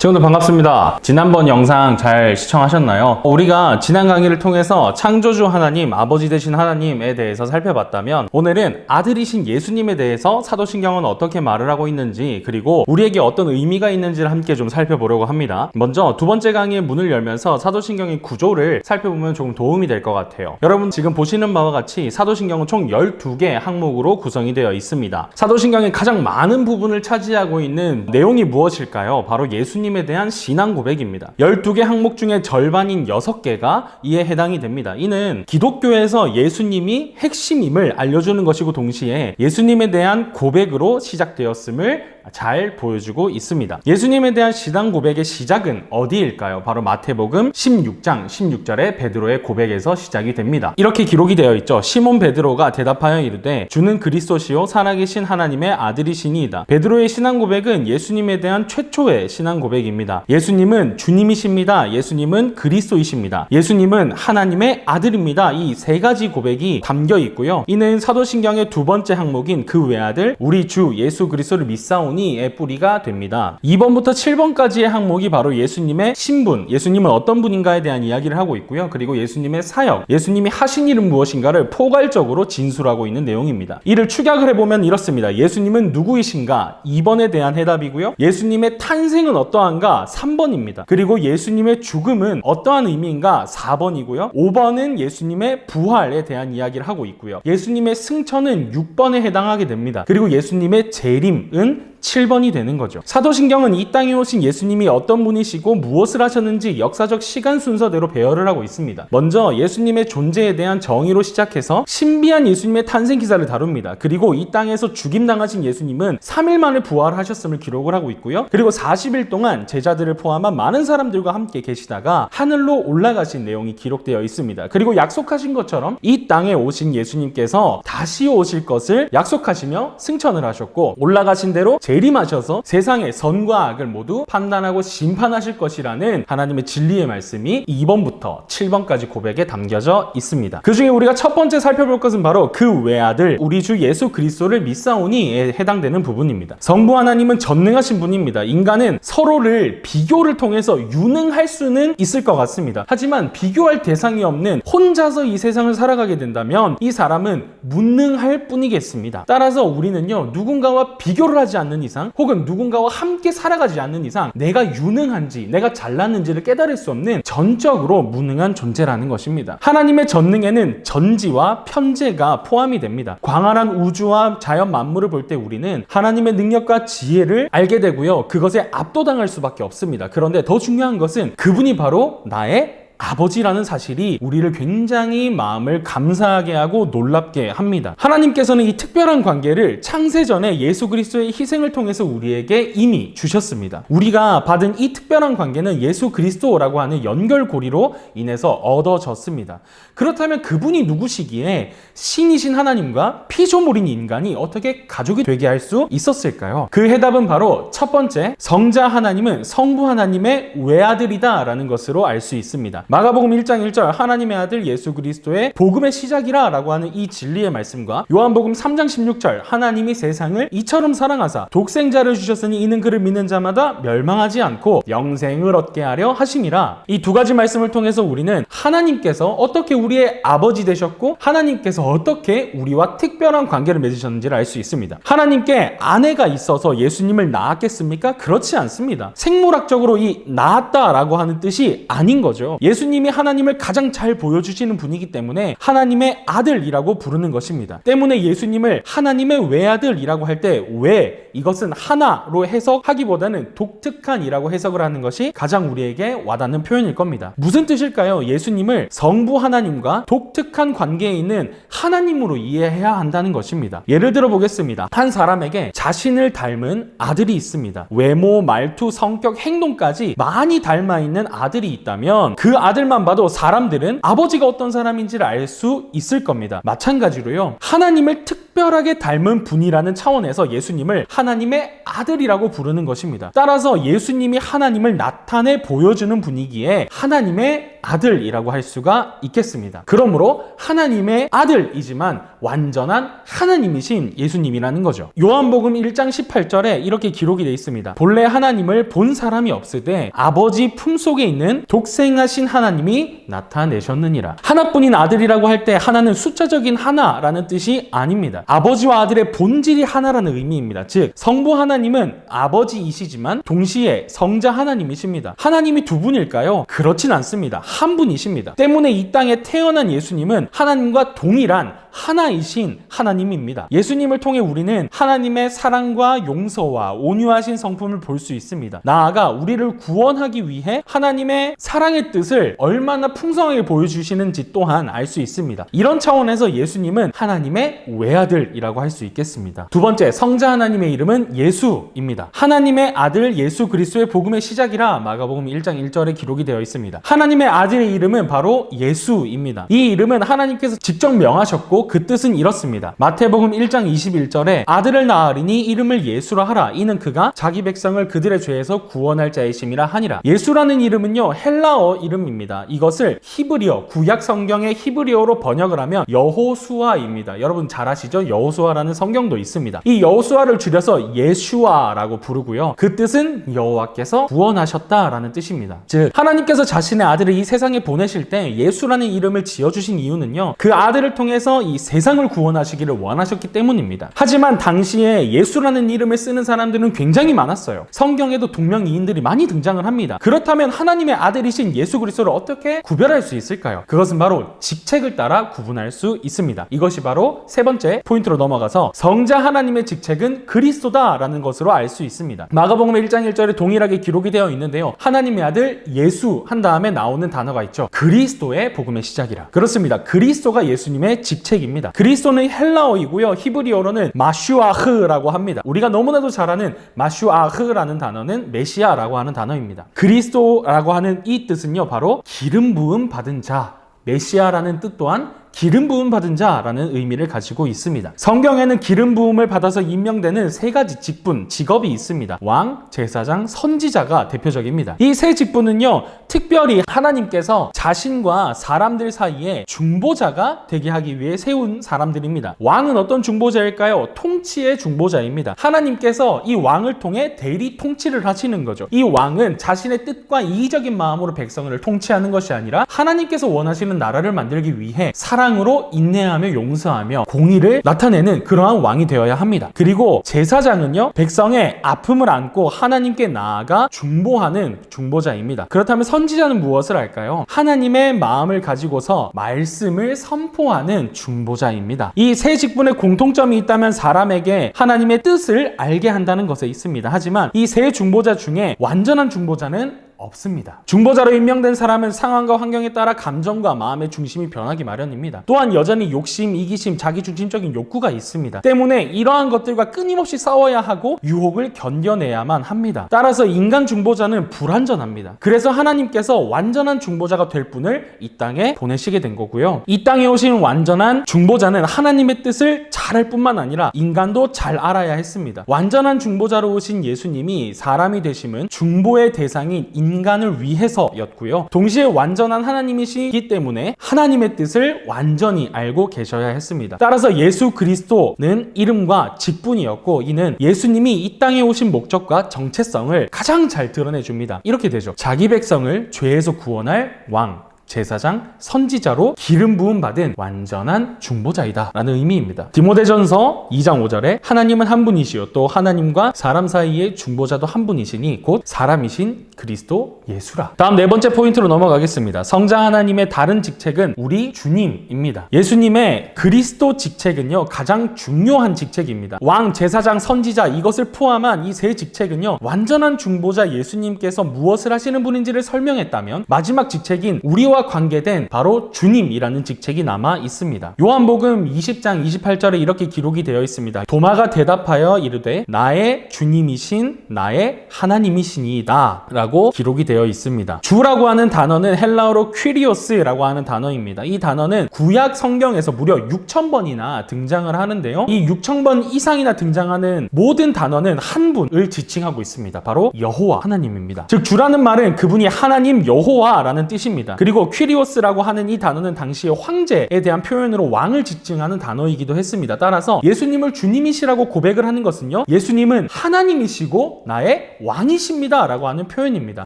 친구들 반갑습니다. 지난번 영상 잘 시청하셨나요? 우리가 지난 강의를 통해서 창조주 하나님, 아버지 되신 하나님에 대해서 살펴봤다면 오늘은 아들이신 예수님에 대해서 사도신경은 어떻게 말을 하고 있는지, 그리고 우리에게 어떤 의미가 있는지를 함께 좀 살펴보려고 합니다. 먼저 두 번째 강의의 문을 열면서 사도신경의 구조를 살펴보면 조금 도움이 될 것 같아요. 여러분 지금 보시는 바와 같이 사도신경은 총 12개 항목으로 구성이 되어 있습니다. 사도신경의 가장 많은 부분을 차지하고 있는 내용이 무엇일까요? 바로 예수님에 대한 신앙 고백입니다. 12개 항목 중에 절반인 6개가 이에 해당이 됩니다. 이는 기독교에서 예수님이 핵심임을 알려주는 것이고 동시에 예수님에 대한 고백으로 시작되었음을 잘 보여주고 있습니다. 예수님에 대한 신앙 고백의 시작은 어디일까요? 바로 마태복음 16장 16절의 베드로의 고백에서 시작이 됩니다. 이렇게 기록이 되어 있죠. 시몬 베드로가 대답하여 이르되 주는 그리스도시요 살아계신 하나님의 아들이시니이다. 베드로의 신앙 고백은 예수님에 대한 최초의 신앙 고백입니다. 예수님은 주님이십니다. 예수님은 그리스도이십니다. 예수님은 하나님의 아들입니다. 이 세 가지 고백이 담겨 있고요. 이는 사도신경의 두 번째 항목인 그 외아들 우리 주 예수 그리스도를 믿사오니의 뿌리가 됩니다. 2번부터 7번까지의 항목이 바로 예수님의 신분, 예수님은 어떤 분인가에 대한 이야기를 하고 있고요. 그리고 예수님의 사역, 예수님이 하신 일은 무엇인가를 포괄적으로 진술하고 있는 내용입니다. 이를 축약을 해보면 이렇습니다. 예수님은 누구이신가? 2번에 대한 해답이고요. 예수님의 탄생은 어떠한가? 3번입니다. 그리고 예수님의 죽음은 어떠한 의미인가? 4번이고요. 5번은 예수님의 부활에 대한 이야기를 하고 있고요. 예수님의 승천은 6번에 해당하게 됩니다. 그리고 예수님의 재림은 7번이 되는 거죠. 사도신경은 이 땅에 오신 예수님이 어떤 분이시고 무엇을 하셨는지 역사적 시간 순서대로 배열을 하고 있습니다. 먼저 예수님의 존재에 대한 정의로 시작해서 신비한 예수님의 탄생 기사를 다룹니다. 그리고 이 땅에서 죽임당하신 예수님은 3일 만에 부활하셨음을 기록을 하고 있고요. 그리고 40일 동안 제자들을 포함한 많은 사람들과 함께 계시다가 하늘로 올라가신 내용이 기록되어 있습니다. 그리고 약속하신 것처럼 이 땅에 오신 예수님께서 다시 오실 것을 약속하시며 승천을 하셨고 올라가신 대로 재림하셔서 세상의 선과 악을 모두 판단하고 심판하실 것이라는 하나님의 진리의 말씀이 2번부터 7번까지 고백에 담겨져 있습니다. 그 중에 우리가 첫 번째 살펴볼 것은 바로 그 외아들 우리 주 예수 그리스도를 믿사오니에 해당되는 부분입니다. 성부 하나님은 전능하신 분입니다. 인간은 서로를 비교를 통해서 유능할 수는 있을 것 같습니다. 하지만 비교할 대상이 없는 혼자서 이 세상을 살아가게 된다면 이 사람은 무능할 뿐이겠습니다. 따라서 우리는요, 누군가와 비교를 하지 않는 이상 혹은 누군가와 함께 살아가지 않는 이상 내가 유능한지 내가 잘났는지를 깨달을 수 없는 전적으로 무능한 존재라는 것입니다. 하나님의 전능에는 전지와 편재가 포함이 됩니다. 광활한 우주와 자연 만물을 볼 때 우리는 하나님의 능력과 지혜를 알게 되고요. 그것에 압도당할 수밖에 없습니다. 그런데 더 중요한 것은 그분이 바로 나의 아버지라는 사실이 우리를 굉장히 마음을 감사하게 하고 놀랍게 합니다. 하나님께서는 이 특별한 관계를 창세전에 예수 그리스도의 희생을 통해서 우리에게 이미 주셨습니다. 우리가 받은 이 특별한 관계는 예수 그리스도라고 하는 연결고리로 인해서 얻어졌습니다. 그렇다면 그분이 누구시기에 신이신 하나님과 피조물인 인간이 어떻게 가족이 되게 할 수 있었을까요? 그 해답은 바로 첫 번째, 성자 하나님은 성부 하나님의 외아들이다 라는 것으로 알 수 있습니다. 마가복음 1장 1절 하나님의 아들 예수 그리스도의 복음의 시작이라 라고 하는 이 진리의 말씀과 요한복음 3장 16절 하나님이 세상을 이처럼 사랑하사 독생자를 주셨으니 이는 그를 믿는 자마다 멸망하지 않고 영생을 얻게 하려 하심이라. 이 두 가지 말씀을 통해서 우리는 하나님께서 어떻게 우리의 아버지 되셨고 하나님께서 어떻게 우리와 특별한 관계를 맺으셨는지를 알 수 있습니다. 하나님께 아내가 있어서 예수님을 낳았겠습니까? 그렇지 않습니다. 생물학적으로 이 낳았다라고 하는 뜻이 아닌 거죠. 예수님이 하나님을 가장 잘 보여주시는 분이기 때문에 하나님의 아들이라고 부르는 것입니다. 때문에 예수님을 하나님의 외아들이라고 할 때 왜 이것은 하나로 해석하기보다는 독특한이라고 해석을 하는 것이 가장 우리에게 와닿는 표현일 겁니다. 무슨 뜻일까요? 예수님을 성부 하나님과 독특한 관계에 있는 하나님으로 이해해야 한다는 것입니다. 예를 들어 보겠습니다. 한 사람에게 자신을 닮은 아들이 있습니다. 외모, 말투, 성격, 행동까지 많이 닮아 있는 아들이 있다면 그 아들만 봐도 사람들은 아버지가 어떤 사람인지를 알 수 있을 겁니다. 마찬가지로요, 하나님을 특별히 특별하게 닮은 분이라는 차원에서 예수님을 하나님의 아들이라고 부르는 것입니다. 따라서 예수님이 하나님을 나타내 보여주는 분이기에 하나님의 아들이라고 할 수가 있겠습니다. 그러므로 하나님의 아들이지만 완전한 하나님이신 예수님이라는 거죠. 요한복음 1장 18절에 이렇게 기록이 되어 있습니다. 본래 하나님을 본 사람이 없으되 아버지 품속에 있는 독생하신 하나님이 나타내셨느니라. 하나뿐인 아들이라고 할 때 하나는 숫자적인 하나라는 뜻이 아닙니다. 아버지와 아들의 본질이 하나라는 의미입니다. 즉 성부 하나님은 아버지이시지만 동시에 성자 하나님이십니다. 하나님이 두 분일까요? 그렇진 않습니다. 한 분이십니다. 때문에 이 땅에 태어난 예수님은 하나님과 동일한 하나이신 하나님입니다. 예수님을 통해 우리는 하나님의 사랑과 용서와 온유하신 성품을 볼 수 있습니다. 나아가 우리를 구원하기 위해 하나님의 사랑의 뜻을 얼마나 풍성하게 보여주시는지 또한 알 수 있습니다. 이런 차원에서 예수님은 하나님의 외아들이라고 할 수 있겠습니다. 두 번째, 성자 하나님의 이름은 예수입니다. 하나님의 아들 예수 그리스도의 복음의 시작이라 마가복음 1장 1절에 기록이 되어 있습니다. 하나님의 아들의 이름은 바로 예수입니다. 이 이름은 하나님께서 직접 명하셨고 그 뜻은 이렇습니다. 마태복음 1장 21절에 아들을 낳으리니 이름을 예수라 하라. 이는 그가 자기 백성을 그들의 죄에서 구원할 자이심이라 하니라. 예수라는 이름은요 헬라어 이름입니다. 이것을 히브리어, 구약 성경의 히브리어로 번역을 하면 여호수아입니다. 여러분 잘 아시죠? 여호수아라는 성경도 있습니다. 이 여호수아를 줄여서 예슈아라고 부르고요. 그 뜻은 여호와께서 구원하셨다라는 뜻입니다. 즉 하나님께서 자신의 아들을 이 세상에 보내실 때 예수라는 이름을 지어주신 이유는요 그 아들을 통해서 이 세상을 구원하시기를 원하셨기 때문입니다. 하지만 당시에 예수라는 이름을 쓰는 사람들은 굉장히 많았어요. 성경에도 동명이인들이 많이 등장을 합니다. 그렇다면 하나님의 아들이신 예수 그리스도를 어떻게 구별할 수 있을까요? 그것은 바로 직책을 따라 구분할 수 있습니다. 이것이 바로 세 번째 포인트로 넘어가서 성자 하나님의 직책은 그리스도다라는 것으로 알 수 있습니다. 마가복음 1장 1절에 동일하게 기록이 되어 있는데요. 하나님의 아들 예수 한 다음에 나오는 단어가 있죠. 그리스도의 복음의 시작이라. 그렇습니다. 그리스도가 예수님의 직책입니다. 그리스도는 헬라어이고요. 히브리어로는 마슈아흐라고 합니다. 우리가 너무나도 잘 아는 마슈아흐라는 단어는 메시아라고 하는 단어입니다. 그리스도라고 하는 이 뜻은요. 바로 기름 부음 받은 자, 메시아라는 뜻 또한 기름 부음 받은 자라는 의미를 가지고 있습니다. 성경에는 기름 부음을 받아서 임명되는 세 가지 직분, 직업이 있습니다. 왕, 제사장, 선지자가 대표적입니다. 이 세 직분은요 특별히 하나님께서 자신과 사람들 사이에 중보자가 되게 하기 위해 세운 사람들입니다. 왕은 어떤 중보자일까요? 통치의 중보자입니다. 하나님께서 이 왕을 통해 대리 통치를 하시는 거죠. 이 왕은 자신의 뜻과 이기적인 마음으로 백성을 통치하는 것이 아니라 하나님께서 원하시는 나라를 만들기 위해 사랑으로 인내하며 용서하며 공의를 나타내는 그러한 왕이 되어야 합니다. 그리고 제사장은요 백성의 아픔을 안고 하나님께 나아가 중보하는 중보자입니다. 그렇다면 선지자는 무엇을 할까요? 하나님의 마음을 가지고서 말씀을 선포하는 중보자입니다. 이 세 직분의 공통점이 있다면 사람에게 하나님의 뜻을 알게 한다는 것에 있습니다. 하지만 이 세 중보자 중에 완전한 중보자는 없습니다. 중보자로 임명된 사람은 상황과 환경에 따라 감정과 마음의 중심이 변하기 마련입니다. 또한 여전히 욕심, 이기심, 자기중심적인 욕구가 있습니다. 때문에 이러한 것들과 끊임없이 싸워야 하고 유혹을 견뎌내야만 합니다. 따라서 인간 중보자는 불완전합니다. 그래서 하나님께서 완전한 중보자가 될 분을 이 땅에 보내시게 된 거고요. 이 땅에 오신 완전한 중보자는 하나님의 뜻을 잘할 뿐만 아니라 인간도 잘 알아야 했습니다. 완전한 중보자로 오신 예수님이 사람이 되심은 중보의 대상인 인간을 위해서였고요. 동시에 완전한 하나님이시기 때문에 하나님의 뜻을 완전히 알고 계셔야 했습니다. 따라서 예수 그리스도는 이름과 직분이었고 이는 예수님이 이 땅에 오신 목적과 정체성을 가장 잘 드러내줍니다. 이렇게 되죠. 자기 백성을 죄에서 구원할 왕, 제사장, 선지자로 기름 부음 받은 완전한 중보자이다 라는 의미입니다. 디모데전서 2장 5절에 하나님은 한 분이시요 또 하나님과 사람 사이의 중보자도 한 분이시니 곧 사람이신 그리스도 예수라. 다음 네 번째 포인트로 넘어가겠습니다. 성자 하나님의 다른 직책은 우리 주님입니다. 예수님의 그리스도 직책은요 가장 중요한 직책입니다. 왕, 제사장, 선지자 이것을 포함한 이 세 직책은요 완전한 중보자 예수님께서 무엇을 하시는 분인지를 설명했다면 마지막 직책인 우리와 우리와 관계된 바로 주님이라는 직책이 남아 있습니다. 요한복음 20장 28절에 이렇게 기록이 되어 있습니다. 도마가 대답하여 이르되 나의 주님이신 나의 하나님이시니이다 라고 기록이 되어 있습니다. 주라고 하는 단어는 헬라어로 퀴리오스라고 하는 단어입니다. 이 단어는 구약 성경에서 무려 6,000번이나 등장을 하는데요. 이 6,000번 이상이나 등장하는 모든 단어는 한 분을 지칭하고 있습니다. 바로 여호와 하나님입니다. 즉 주라는 말은 그분이 하나님 여호와라는 뜻입니다. 그리고 퀴리오스라고 하는 이 단어는 당시의 황제에 대한 표현으로 왕을 지칭하는 단어이기도 했습니다. 따라서 예수님을 주님이시라고 고백을 하는 것은요, 예수님은 하나님이시고 나의 왕이십니다 라고 하는 표현입니다.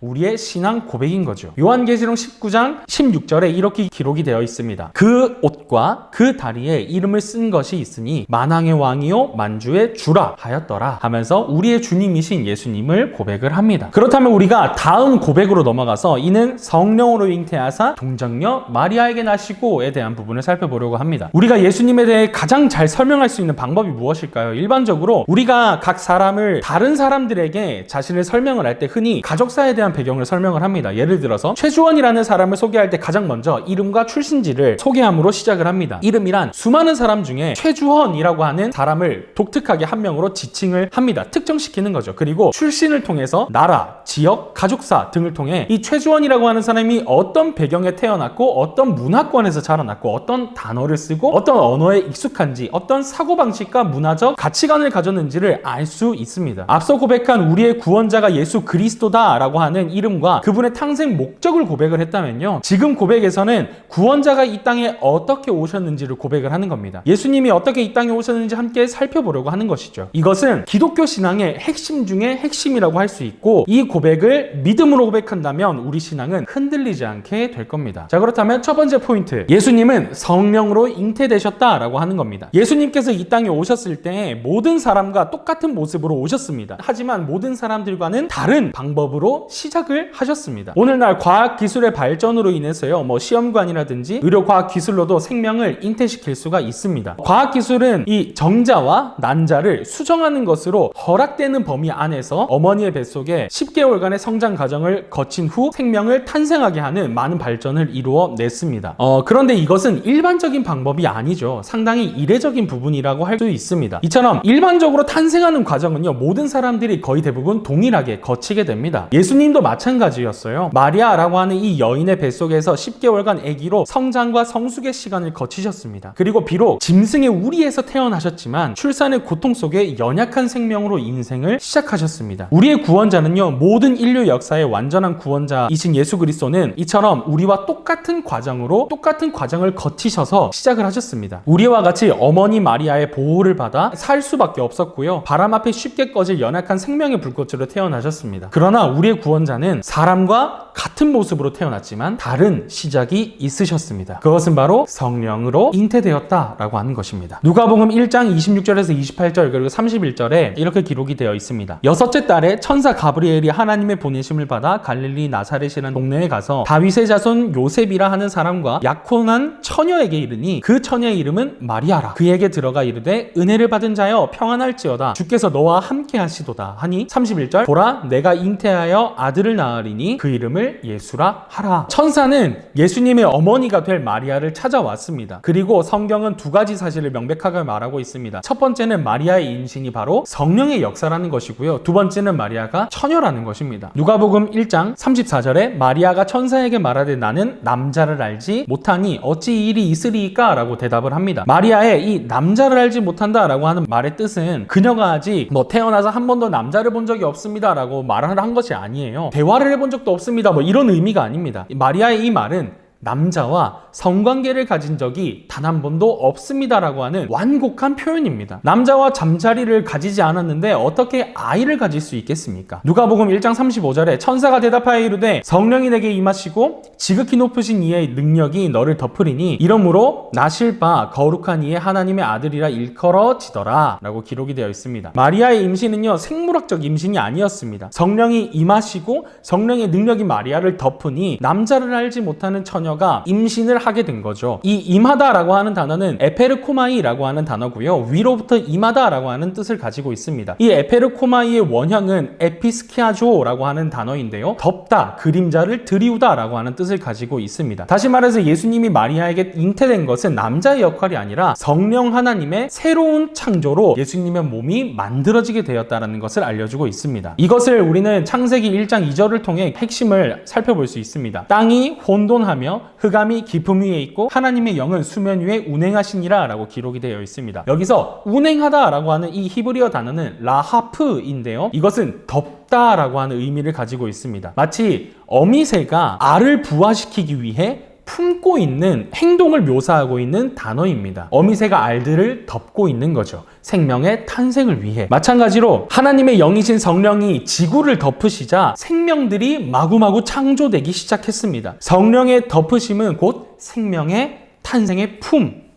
우리의 신앙 고백인 거죠. 요한계시록 19장 16절에 이렇게 기록이 되어 있습니다. 그 옷과 그 다리에 이름을 쓴 것이 있으니 만왕의 왕이요 만주의 주라 하였더라 하면서 우리의 주님이신 예수님을 고백을 합니다. 그렇다면 우리가 다음 고백으로 넘어가서 이는 성령으로 잉태하사 동정녀 마리아에게 나시고에 대한 부분을 살펴보려고 합니다. 우리가 예수님에 대해 가장 잘 설명할 수 있는 방법이 무엇일까요? 일반적으로 우리가 각 사람을 다른 사람들에게 자신을 설명을 할 때 흔히 가족사에 대한 배경을 설명을 합니다. 예를 들어서 최주원이라는 사람을 소개할 때 가장 먼저 이름과 출신지를 소개함으로 시작을 합니다. 이름이란 수많은 사람 중에 최주원이라고 하는 사람을 독특하게 한 명으로 지칭을 합니다. 특정시키는 거죠. 그리고 출신을 통해서 나라, 지역, 가족사 등을 통해 이 최주원이라고 하는 사람이 어떤 배경에 태어났고 어떤 문화권에서 자라났고 어떤 단어를 쓰고 어떤 언어에 익숙한지 어떤 사고방식과 문화적 가치관을 가졌는지를 알 수 있습니다. 앞서 고백한 우리의 구원자가 예수 그리스도다라고 하는 이름과 그분의 탄생 목적을 고백을 했다면요, 지금 고백에서는 구원자가 이 땅에 어떻게 오셨는지를 고백을 하는 겁니다. 예수님이 어떻게 이 땅에 오셨는지 함께 살펴보려고 하는 것이죠. 이것은 기독교 신앙의 핵심 중에 핵심이라고 할 수 있고 이 고백을 믿음으로 고백한다면 우리 신앙은 흔들리지 않게 될 겁니다. 자, 그렇다면 첫 번째 포인트, 예수님은 성령으로 잉태되셨다라고 하는 겁니다. 예수님께서 이 땅에 오셨을 때 모든 사람과 똑같은 모습으로 오셨습니다. 하지만 모든 사람들과는 다른 방법으로 시작을 하셨습니다. 오늘날 과학기술의 발전으로 인해서요, 시험관이라든지 의료과학기술로도 생명을 잉태시킬 수가 있습니다. 과학기술은 이 정자와 난자를 수정하는 것으로 허락되는 범위 안에서 어머니의 뱃속에 10개월간의 성장 과정을 거친 후 생명을 탄생하게 하는 많은 발전을 이루어냈습니다. 그런데 이것은 일반적인 방법이 아니죠. 상당히 이례적인 부분이라고 할 수 있습니다. 이처럼 일반적으로 탄생하는 과정은요, 모든 사람들이 거의 대부분 동일하게 거치게 됩니다. 예수님도 마찬가지였어요. 마리아라고 하는 이 여인의 뱃속에서 10개월간 아기로 성장과 성숙의 시간을 거치셨습니다. 그리고 비록 짐승의 우리에서 태어나셨지만 출산의 고통 속에 연약한 생명으로 인생을 시작하셨습니다. 우리의 구원자는요, 모든 인류 역사의 완전한 구원자이신 예수 그리스도는 이처럼 우리와 똑같은 과정을 거치셔서 시작을 하셨습니다. 우리와 같이 어머니 마리아의 보호를 받아 살 수밖에 없었고요, 바람 앞에 쉽게 꺼질 연약한 생명의 불꽃으로 태어나셨습니다. 그러나 우리의 구원자는 사람과 같은 모습으로 태어났지만 다른 시작이 있으셨습니다. 그것은 바로 성령으로 잉태되었다라고 하는 것입니다. 누가복음 1장 26절에서 28절 그리고 31절에 이렇게 기록이 되어 있습니다. 여섯째 달에 천사 가브리엘이 하나님의 보내심을 받아 갈릴리 나사렛이라는 동네에 가서 다윗의 자손 요셉이라 하는 사람과 약혼한 처녀에게 이르니 그 처녀의 이름은 마리아라. 그에게 들어가 이르되 은혜를 받은 자여 평안할지어다. 주께서 너와 함께 하시도다 하니 31절 보라 내가 잉태하여 아들을 낳으리니 그 이름을 예수라 하라. 천사는 예수님의 어머니가 될 마리아를 찾아왔습니다. 그리고 성경은 두 가지 사실을 명백하게 말하고 있습니다. 첫 번째는 마리아의 임신이 바로 성령의 역사라는 것이고요, 두 번째는 마리아가 처녀라는 것입니다. 누가복음 1장 34절에 마리아가 천사에게 말하되 나는 남자를 알지 못하니 어찌 이 일이 있으리이까 라고 대답을 합니다. 마리아의 이 남자를 알지 못한다 라고 하는 말의 뜻은 그녀가 아직 태어나서 한 번도 남자를 본 적이 없습니다 라고 말을 한 것이 아니에요. 대화를 해본 적도 없습니다 이런 의미가 아닙니다. 마리아의 이 말은 남자와 성관계를 가진 적이 단 한 번도 없습니다라고 하는 완곡한 표현입니다. 남자와 잠자리를 가지지 않았는데 어떻게 아이를 가질 수 있겠습니까? 누가복음 1장 35절에 천사가 대답하여 이르되 성령이 내게 임하시고 지극히 높으신 이의 능력이 너를 덮으리니 이러므로 나실 바 거룩한 이의 하나님의 아들이라 일컬어지더라 라고 기록이 되어 있습니다. 마리아의 임신은요, 생물학적 임신이 아니었습니다. 성령이 임하시고 성령의 능력이 마리아를 덮으니 남자를 알지 못하는 처녀가 처녀가 임신을 하게 된 거죠. 이 임하다라고 하는 단어는 에페르코마이라고 하는 단어고요. 위로부터 임하다라고 하는 뜻을 가지고 있습니다. 이 에페르코마이의 원형은 에피스키아조라고 하는 단어인데요. 덮다, 그림자를 들이우다라고 하는 뜻을 가지고 있습니다. 다시 말해서 예수님이 마리아에게 잉태된 것은 남자의 역할이 아니라 성령 하나님의 새로운 창조로 예수님의 몸이 만들어지게 되었다는 것을 알려주고 있습니다. 이것을 우리는 창세기 1장 2절을 통해 핵심을 살펴볼 수 있습니다. 땅이 혼돈하며 흑암이 깊음 위에 있고 하나님의 영은 수면 위에 운행하시니라 라고 기록이 되어 있습니다. 여기서 운행하다 라고 하는 이 히브리어 단어는 라하프인데요. 이것은 덮다 라고 하는 의미를 가지고 있습니다. 마치 어미새가 알을 부화시키기 위해 품고 있는 행동을 묘사하고 있는 단어입니다. 어미새가 알들을 덮고 있는 거죠. 생명의 탄생을 위해. 마찬가지로 하나님의 영이신 성령이 지구를 덮으시자 생명들이 마구마구 창조되기 시작했습니다. 성령의 덮으심은 곧 생명의 탄생의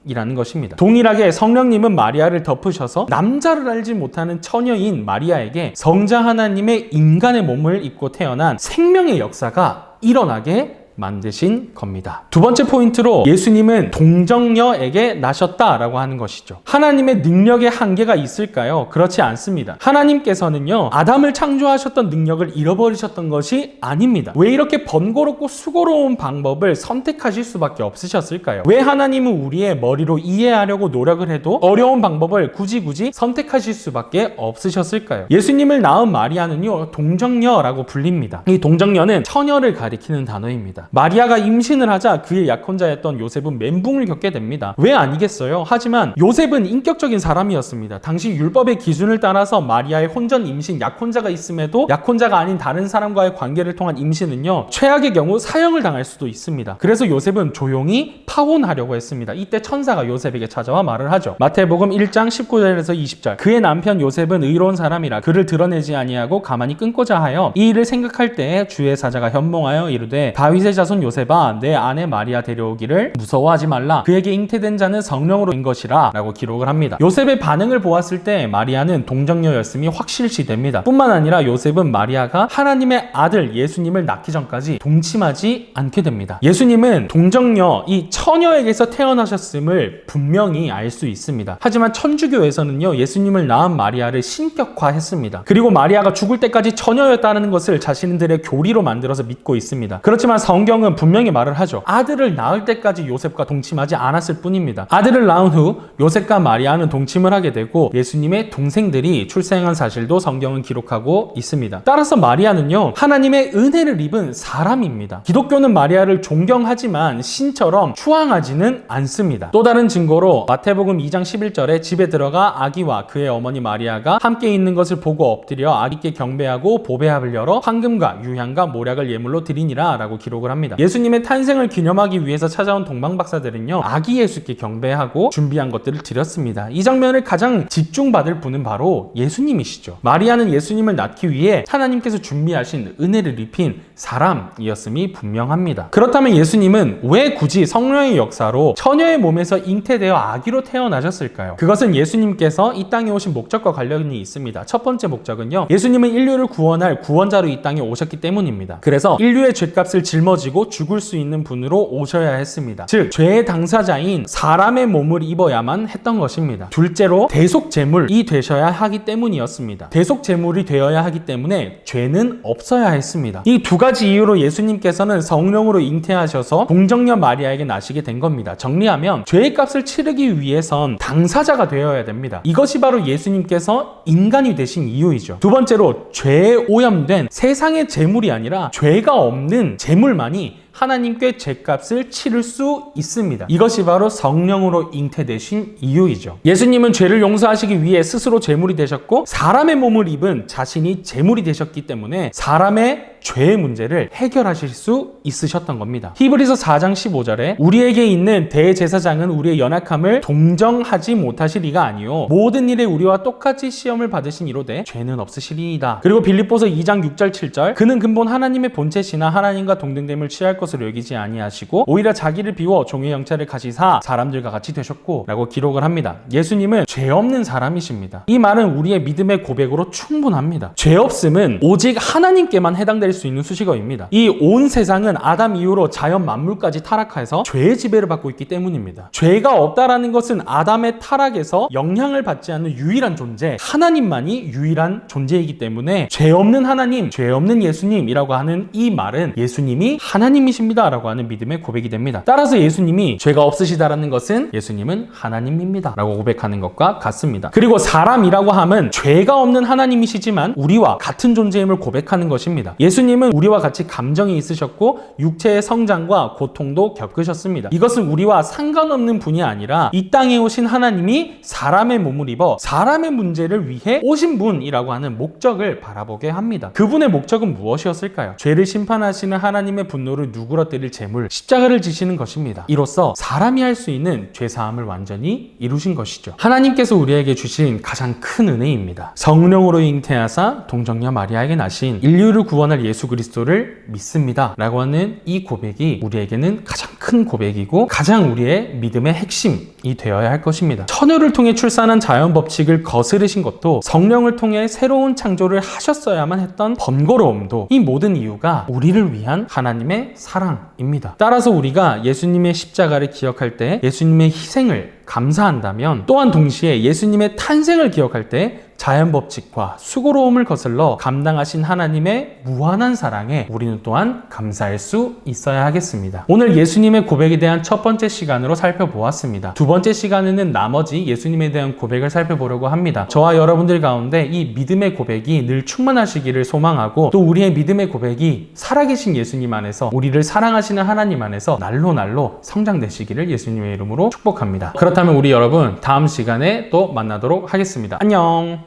이라는 것입니다. 동일하게 성령님은 마리아를 덮으셔서 남자를 알지 못하는 처녀인 마리아에게 성자 하나님의 인간의 몸을 입고 태어난 생명의 역사가 일어나게 만드신 겁니다. 두 번째 포인트로 예수님은 동정녀에게 나셨다라고 하는 것이죠. 하나님의 능력에 한계가 있을까요? 그렇지 않습니다. 하나님께서는요, 아담을 창조하셨던 능력을 잃어버리셨던 것이 아닙니다. 왜 이렇게 번거롭고 수고로운 방법을 선택하실 수밖에 없으셨을까요? 왜 하나님은 우리의 머리로 이해하려고 노력을 해도 어려운 방법을 굳이 선택하실 수밖에 없으셨을까요? 예수님을 낳은 마리아는요, 동정녀라고 불립니다. 이 동정녀는 처녀를 가리키는 단어입니다. 마리아가 임신을 하자 그의 약혼자였던 요셉은 멘붕을 겪게 됩니다. 왜 아니겠어요? 하지만 요셉은 인격적인 사람이었습니다. 당시 율법의 기준을 따라서 마리아의 혼전 임신, 약혼자가 있음에도 약혼자가 아닌 다른 사람과의 관계를 통한 임신은요, 최악의 경우 사형을 당할 수도 있습니다. 그래서 요셉은 조용히 파혼하려고 했습니다. 이때 천사가 요셉에게 찾아와 말을 하죠. 마태복음 1장 19절에서 20절. 그의 남편 요셉은 의로운 사람이라 그를 드러내지 아니하고 가만히 끊고자 하여 이 일을 생각할 때에 주의 사자가 현몽하여 이르되 다윗의 자손 요셉아, 내 아내 마리아 데려오기를 무서워하지 말라. 그에게 잉태된 자는 성령으로 인 것이라 라고 기록을 합니다. 요셉의 반응을 보았을 때 마리아는 동정녀였음이 확실시 됩니다. 뿐만 아니라 요셉은 마리아가 하나님의 아들 예수님을 낳기 전까지 동침하지 않게 됩니다. 예수님은 동정녀, 이 처녀에게서 태어나셨음을 분명히 알 수 있습니다. 하지만 천주교에서는요, 예수님을 낳은 마리아를 신격화했습니다. 그리고 마리아가 죽을 때까지 처녀였다는 것을 자신들의 교리로 만들어서 믿고 있습니다. 그렇지만 성경은 분명히 말을 하죠. 아들을 낳을 때까지 요셉과 동침하지 않았을 뿐입니다. 아들을 낳은 후 요셉과 마리아는 동침을 하게 되고 예수님의 동생들이 출생한 사실도 성경은 기록하고 있습니다. 따라서 마리아는요, 하나님의 은혜를 입은 사람입니다. 기독교는 마리아를 존경하지만 신처럼 추앙하지는 않습니다. 또 다른 증거로 마태복음 2장 11절에 집에 들어가 아기와 그의 어머니 마리아가 함께 있는 것을 보고 엎드려 아기께 경배하고 보배합을 열어 황금과 유향과 모략을 예물로 드리니라 라고 기록을 합니다. 예수님의 탄생을 기념하기 위해서 찾아온 동방박사들은요, 아기 예수께 경배하고 준비한 것들을 드렸습니다. 이 장면을 가장 집중받을 분은 바로 예수님이시죠. 마리아는 예수님을 낳기 위해 하나님께서 준비하신 은혜를 입힌 사람이었음이 분명합니다. 그렇다면 예수님은 왜 굳이 성령의 역사로 처녀의 몸에서 잉태되어 아기로 태어나셨을까요? 그것은 예수님께서 이 땅에 오신 목적과 관련이 있습니다. 첫 번째 목적은요, 예수님은 인류를 구원할 구원자로 이 땅에 오셨기 때문입니다. 그래서 인류의 죄값을 짊어지고 죽을 수 있는 분으로 오셔야 했습니다. 즉, 죄의 당사자인 사람의 몸을 입어야만 했던 것입니다. 둘째로 대속제물이 되셔야 하기 때문이었습니다. 대속제물이 되어야 하기 때문에 죄는 없어야 했습니다. 이 두 가지 이유로 예수님께서는 성령으로 잉태하셔서 동정녀 마리아에게 나시게 된 겁니다. 정리하면 죄의 값을 치르기 위해선 당사자가 되어야 됩니다. 이것이 바로 예수님께서 인간이 되신 이유이죠. 두 번째로 죄에 오염된 세상의 제물이 아니라 죄가 없는 제물만이 하나님께 죄값을 치를 수 있습니다. 이것이 바로 성령으로 잉태되신 이유이죠. 예수님은 죄를 용서하시기 위해 스스로 제물이 되셨고 사람의 몸을 입은 자신이 제물이 되셨기 때문에 사람의 죄의 문제를 해결하실 수 있으셨던 겁니다. 히브리서 4장 15절에 우리에게 있는 대제사장은 우리의 연약함을 동정하지 못하시리가 아니요 모든 일에 우리와 똑같이 시험을 받으신 이로되 죄는 없으시리이다. 그리고 빌립보서 2장 6절 7절 그는 근본 하나님의 본체시나 하나님과 동등됨을 취할 것 것으로 여기지 아니하시고 오히려 자기를 비워 종의 형체를 가지사 사람들과 같이 되셨고 라고 기록을 합니다. 예수님은 죄 없는 사람이십니다. 이 말은 우리의 믿음의 고백으로 충분합니다. 죄 없음은 오직 하나님께만 해당될 수 있는 수식어입니다. 이 온 세상은 아담 이후로 자연 만물까지 타락해서 죄의 지배를 받고 있기 때문입니다. 죄가 없다라는 것은 아담의 타락에서 영향을 받지 않는 유일한 존재, 하나님만이 유일한 존재이기 때문에 죄 없는 하나님, 죄 없는 예수님이라고 하는 이 말은 예수님이 하나님이십니다 라고 하는 믿음의 고백이 됩니다. 따라서 예수님이 죄가 없으시다라는 것은 예수님은 하나님입니다 라고 고백하는 것과 같습니다. 그리고 사람이라고 함은 죄가 없는 하나님이시지만 우리와 같은 존재임을 고백하는 것입니다. 예수님은 우리와 같이 감정이 있으셨고 육체의 성장과 고통도 겪으셨습니다. 이것은 우리와 상관없는 분이 아니라 이 땅에 오신 하나님이 사람의 몸을 입어 사람의 문제를 위해 오신 분이라고 하는 목적을 바라보게 합니다. 그분의 목적은 무엇이었을까요? 죄를 심판하시는 하나님의 분노를 누그러뜨릴 제물, 십자가를 지시는 것입니다. 이로써 사람이 할 수 있는 죄사함을 완전히 이루신 것이죠. 하나님께서 우리에게 주신 가장 큰 은혜입니다. 성령으로 잉태하사 동정녀 마리아에게 나신 인류를 구원할 예수 그리스도를 믿습니다 라고 하는 이 고백이 우리에게는 가장 큰 고백이고 가장 우리의 믿음의 핵심이 되어야 할 것입니다. 처녀를 통해 출산한 자연 법칙을 거스르신 것도 성령을 통해 새로운 창조를 하셨어야만 했던 번거로움도 이 모든 이유가 우리를 위한 하나님의 사랑입니다. 따라서 우리가 예수님의 십자가를 기억할 때 예수님의 희생을 감사한다면 또한 동시에 예수님의 탄생을 기억할 때 자연 법칙과 수고로움을 거슬러 감당하신 하나님의 무한한 사랑에 우리는 또한 감사할 수 있어야 하겠습니다. 오늘 예수님의 고백에 대한 첫 번째 시간으로 살펴보았습니다. 두 번째 시간에는 나머지 예수님에 대한 고백을 살펴보려고 합니다. 저와 여러분들 가운데 이 믿음의 고백이 늘 충만하시기를 소망하고 또 우리의 믿음의 고백이 살아계신 예수님 안에서 우리를 사랑하시는 하나님 안에서 날로 성장되시기를 예수님의 이름으로 축복합니다. 그렇다면 우리 여러분 다음 시간에 또 만나도록 하겠습니다. 안녕.